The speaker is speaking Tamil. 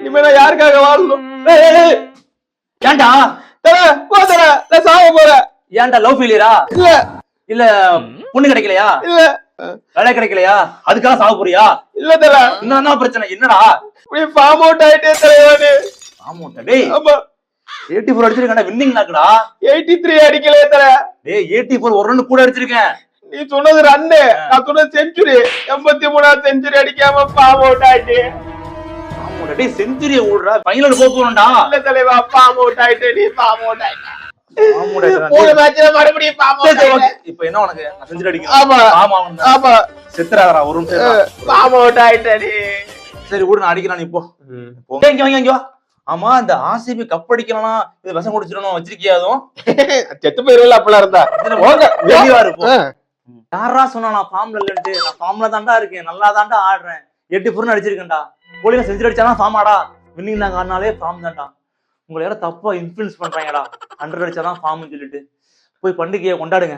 இனிமே நான் யாருக்காக வாழணும்? ஏன்டா நான் சாக போறேன். ஏன்டா லவ் ஃபெயிலியரா? இல்ல இல்ல பொண்ணு கிடைக்கலையா? இல்ல வேலை கிடைக்கலையா? அதுக்காக சாக போறியா? இல்ல தல. என்னன்னா பிரச்சனை? என்னடா இப்படி ஃபார்ம் அவுட் ஆயிட்டே தலைவானு. ஆமாட்டா டேய். ஆமா 84 அடிச்சிருக்கேன்டா, வின்னிங் நாக்குடா. 83 அடிக்கலையே தல. டேய் 84 ஒரு ரன் கூட அடிச்சிருக்கேன். நீ சொன்னது ரன்னு, நான் சொன்னது செஞ்சுரி. 83ஆவது செஞ்சுரி அடிக்காம ஃபார்ம் அவுட் ஆயிட்டே. ஆமாடா டேய், செஞ்சுரியை ஓடுறா, ஃபைனல் போறோம்டா. இல்ல தலைவா, ஃபார்ம் அவுட் ஆயிட்டே. நீ ஃபார்ம் அவுட் ஆயிட்ட. ஆமாடா. மூணு மேட்ச்ல மறுபடியும் ஃபார்ம் அவுட் ஆயிட்ட. இப்போ என்ன உனக்கு? நான் செஞ்சுரி அடிக்கிறேன். ஆமா ஆமா ஆமா. செத்துறாதடா ஒரு நிமிஷம். ஃபார்ம் அவுட் ஆயிட்ட நீ. சரி விடு, நான் அடிக்கிறேன். நீ போ. இங்க வாங்க இங்க வா. ஆமா, இந்த ஆர்சிபி கப் அடிக்கலனா இது விஷம் குடிச்சிடணும் வச்சிருக்கியா? அதுவும் செத்து போயிருவல அப்பலாம் இருந்தா. வெளிய வா போ. யாரா சொன்னா நான் ஃபார்ம்ல இல்லன்ட்டு? நான் ஃபார்ம்ல தான்டா இருக்கேன், நல்லா தான்டா ஆடுறேன். 84 அடிச்சிருக்கேன்டா. போலிங்க செஞ்சுரி அடிச்சானா ஃபார்ம் ஆடா, வின்னிங் நாங்க ஆடினாலே ஃபார்ம் தான்டா. உங்களை யாரும் தப்பா இன்ஃப்ளூயன்ஸ் பண்றாங்கடா. 100 அடிச்சாதான் ஃபார்ம்னு சொல்லிட்டு போய் பண்டிகையை கொண்டாடுங்க.